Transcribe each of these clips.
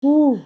Woo!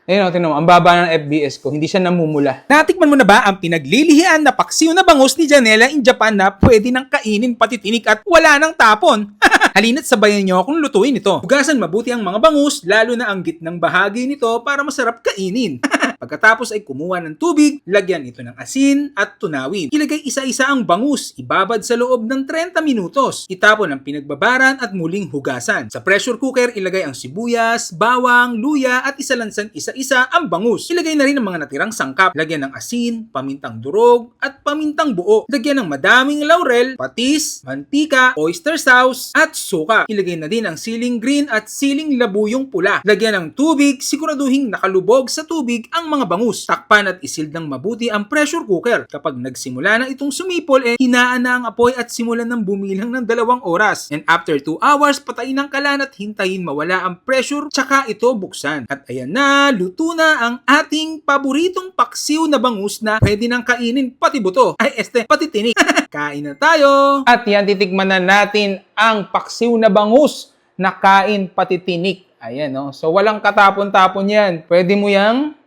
Ayun, tingnan mo, ang baba ng FBS ko, hindi siya namumula. Natikman mo na ba ang pinaglilihian na paksiw na bangus ni Janela in Japan na pwede nang kainin pati tinik at wala nang tapon? Halina't sabayan niyo akong lutuin ito. Hugasan mabuti ang mga bangus, lalo na ang gitnang bahagi nito para masarap kainin. Pagkatapos ay kumuha ng tubig, lagyan ito ng asin at tunawin. Ilagay isa-isa ang bangus, ibabad sa loob ng 30 minutos. Itapon ang pinagbabaran at muling hugasan. Sa pressure cooker, ilagay ang sibuyas, bawang, luya at isalansan isa-isa ang bangus. Ilagay na rin ang mga natirang sangkap. Lagyan ng asin, pamintang durog at pamintang buo. Lagyan ng madaming laurel, patis, mantika, oyster sauce at suka. Ilagay na din ang siling green at siling labuyong pula. Lagyan ng tubig, siguraduhin nakalubog sa tubig ang mga bangus. Takpan at isil ng mabuti ang pressure cooker. Kapag nagsimula na itong sumipol, hinaan na ang apoy at simulan ng bumilang ng 2 oras. And after 2 hours, patayin ang kalan at hintayin mawala ang pressure, tsaka ito buksan. At ayan na, luto na ang ating paboritong paksiw na bangus na pwede nang kainin pati buto. Pati tinik. Kain na tayo! At yan, titikman na natin ang paksiw na bangus na kain pati tinik. Ayan, no? So, walang katapon-tapon yan. Pwede mo yang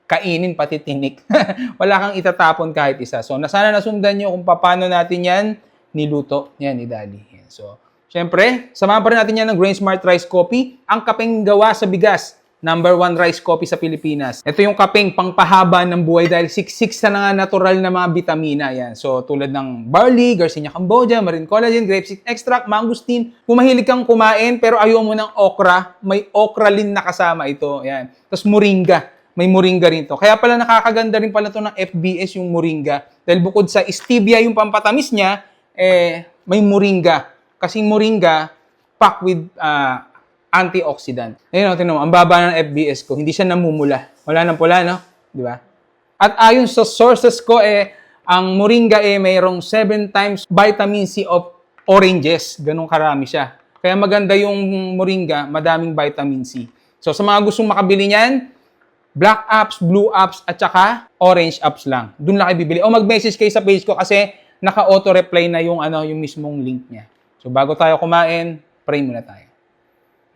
kainin pati tinik. Wala kang itatapon kahit isa. So, sana nasundan nyo kung paano natin yan niluto. Yan, ni Daddy. Yan. So, syempre, samahan pa rin natin yan ng Grain Smart Rice Coffee, ang kapeng gawa sa bigas. Number 1 rice coffee sa Pilipinas. Ito yung kapeng pangpahaba ng buhay dahil siksik sa nga natural na mga bitamina. Yan. So, tulad ng barley, Garcinia Cambogia, marine collagen, grapeseed extract, mangosteen. Kung mahilig kang kumain pero ayaw mo ng okra, may okralin na kasama ito. Yan. Tapos moringa. May moringa rin to. Kaya pala nakakaganda rin pala to ng FBS yung moringa. Dahil bukod sa stevia yung pampatamis niya, may moringa. Kasi moringa, packed with antioxidant. Ayun, tingnan mo, ang baba ng FBS ko, hindi siya namumula. Wala nang pula, no? Di ba? At ayon sa sources ko, ang moringa mayroong 7 times vitamin C of oranges. Ganun karami siya. Kaya maganda yung moringa, madaming vitamin C. So, sa mga gustong makabili niyan, black apps, blue apps, at saka orange apps lang. Doon lang kayo bibili. O mag-message kayo sa page ko kasi naka-auto-reply na yung mismong link niya. So, bago tayo kumain, pray muna tayo.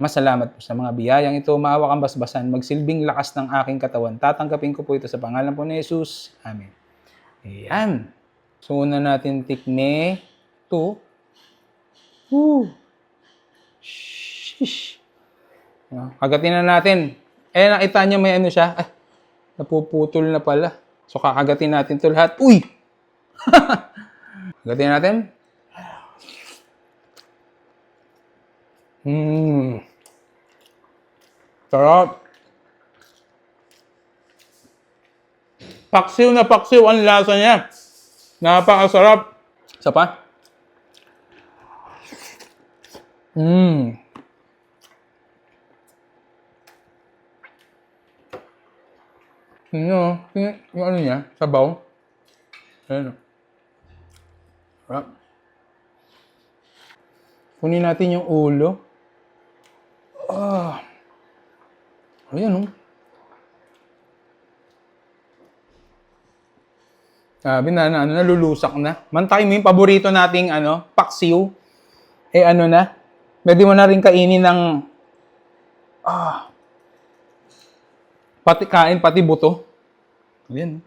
Masalamat po sa mga biyayang ito, maawa kang basbasan, magsilbing lakas ng aking katawan. Tatanggapin ko po ito sa pangalan po ni Jesus. Amen. Ayan. So, una natin tikme ito. Shish. Kagatin na natin. Nakita niyo may siya. Napuputol na pala. So, kakagatin natin ito lahat. Uy! Kagatin natin. Sarap. Paksiw na paksiw ang lasa niya. Napakasarap. Isa pa. Yung niya, sabaw. Ayan. Sarap. Kunin natin yung ulo. Ayan, Sabi na, nalulusak na. Mantakin mo yung paborito nating, paksiw. Na. Pwede mo na rin kainin ng, pati kain, pati buto. Ayan.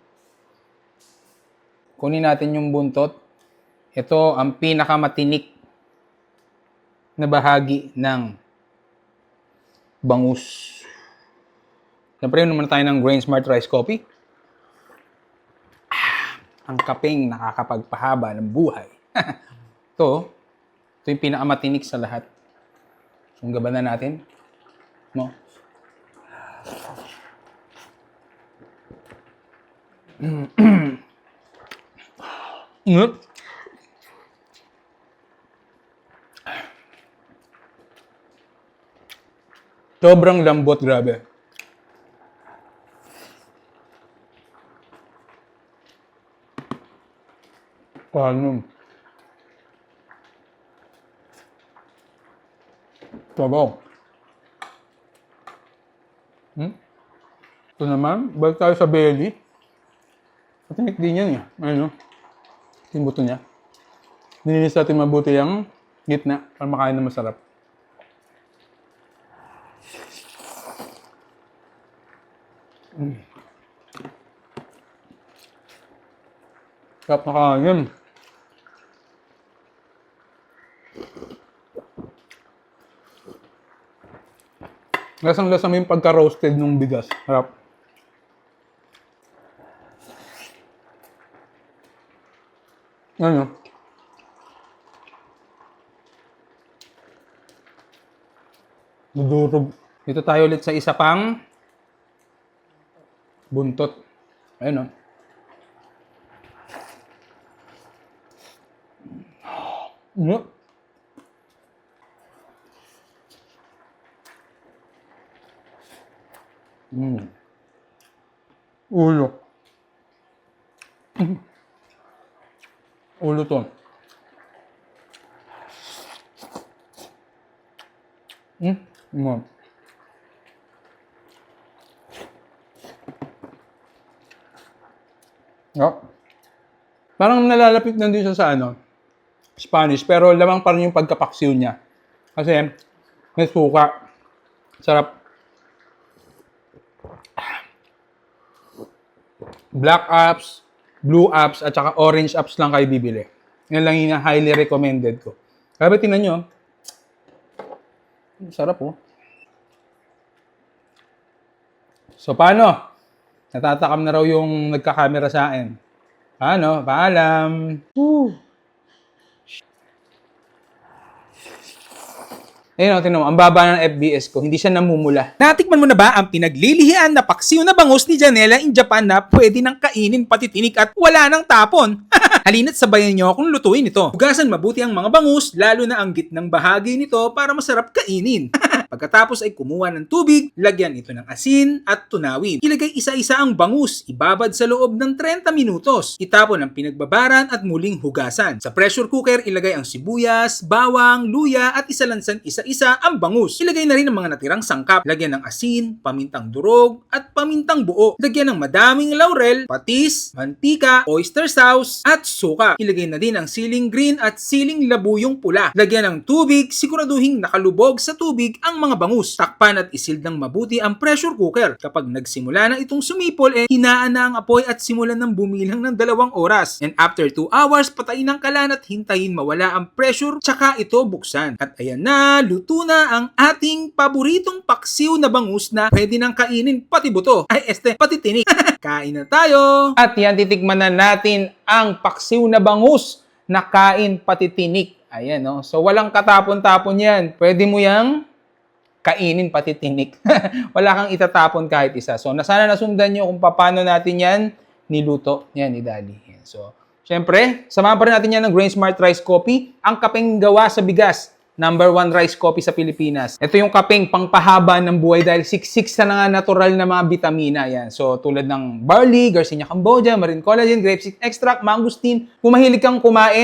Kunin natin yung buntot. Ito ang pinakamatinik na bahagi ng bangus. Siyempre, naman tayo ng Grain Smart Rice Coffee. Ang kapeng nakakapagpahaba ng buhay. Ito yung pinakamatinik sa lahat. Yung gabanan natin. No? Sobrang lambot, grabe. Paano? Sabaw. Ito naman, balik tayo sa belly. Patinik din yan Ayun, yung buto niya. Nilinis natin mabuti yung gitna para makain na masarap. Sarap na kanin. Lasang-lasa mo yung pagka-roasted ng bigas. Sarap. Ano? Dudurog. Dito tayo ulit sa isa pang buntot. Ayun, oh. Mm. Mm. Ulo. Ulo to. Mm. Oh. Parang nalalapit na din siya sa Spanish, pero lamang pa rin yung pagkapaksiw niya. Kasi may suka. Sarap. Black apps, blue apps, at saka orange apps lang kayo bibili. Yan lang yung highly recommended ko. Kaya tingnan nyo. Sarap, oh. So, paano? Natatakam na raw yung nagka-camera sa akin. Paano? Paalam. Woo! Ayun, tingnan mo, ang baba ng FBS ko, hindi siya namumula. Natikman mo na ba ang pinaglilihian na paksiw na bangus ni Janela in Japan na pwede nang kainin pati tinik at wala nang tapon? Halina't sabayan nyo akong lutuin ito. Hugasan mabuti ang mga bangus, lalo na ang gitnang bahagi nito para masarap kainin. Pagkatapos ay kumuha ng tubig, lagyan ito ng asin at tunawin. Ilagay isa-isa ang bangus, ibabad sa loob ng 30 minutos. Itapon ang pinagbabaran at muling hugasan. Sa pressure cooker, ilagay ang sibuyas, bawang, luya at isalansan isa-isa ang bangus. Ilagay na rin ang mga natirang sangkap. Lagyan ng asin, pamintang durog at pamintang buo. Lagyan ng madaming laurel, patis, mantika, oyster sauce at suka. Ilagay na din ang siling green at siling labuyong pula. Lagyan ng tubig, siguraduhin nakalubog sa tubig ang mga bangus. Takpan at isil ng mabuti ang pressure cooker. Kapag nagsimula na itong sumipol, hinaan na ang apoy at simulan ng bumilang ng 2 oras. And after 2 hours, patayin ang kalan at hintayin mawala ang pressure, tsaka ito buksan. At ayan na, luto na ang ating paboritong paksiw na bangus na pwede nang kainin pati buto. Pati tinik. Kain na tayo! At yan, titikman na natin ang paksiw na bangus na kain pati tinik. Ayan, no? So, walang katapon-tapon yan. Pwede mo yang kainin pati tinik. Wala kang itatapon kahit isa. So, sana nasundan nyo kung paano natin yan niluto. Yan, ni Daddy. Yan. So, syempre, samahan pa rin natin yan ng Grain Smart Rice Coffee, ang kapeng gawa sa bigas. Number 1 rice coffee sa Pilipinas. Ito yung kapeng pangpahaba ng buhay dahil siksik sa nga natural na mga bitamina. Yan. So, tulad ng barley, Garcinia Cambogia, marine collagen, grapeseed extract, mangosteen. Kung mahilig kang kumain,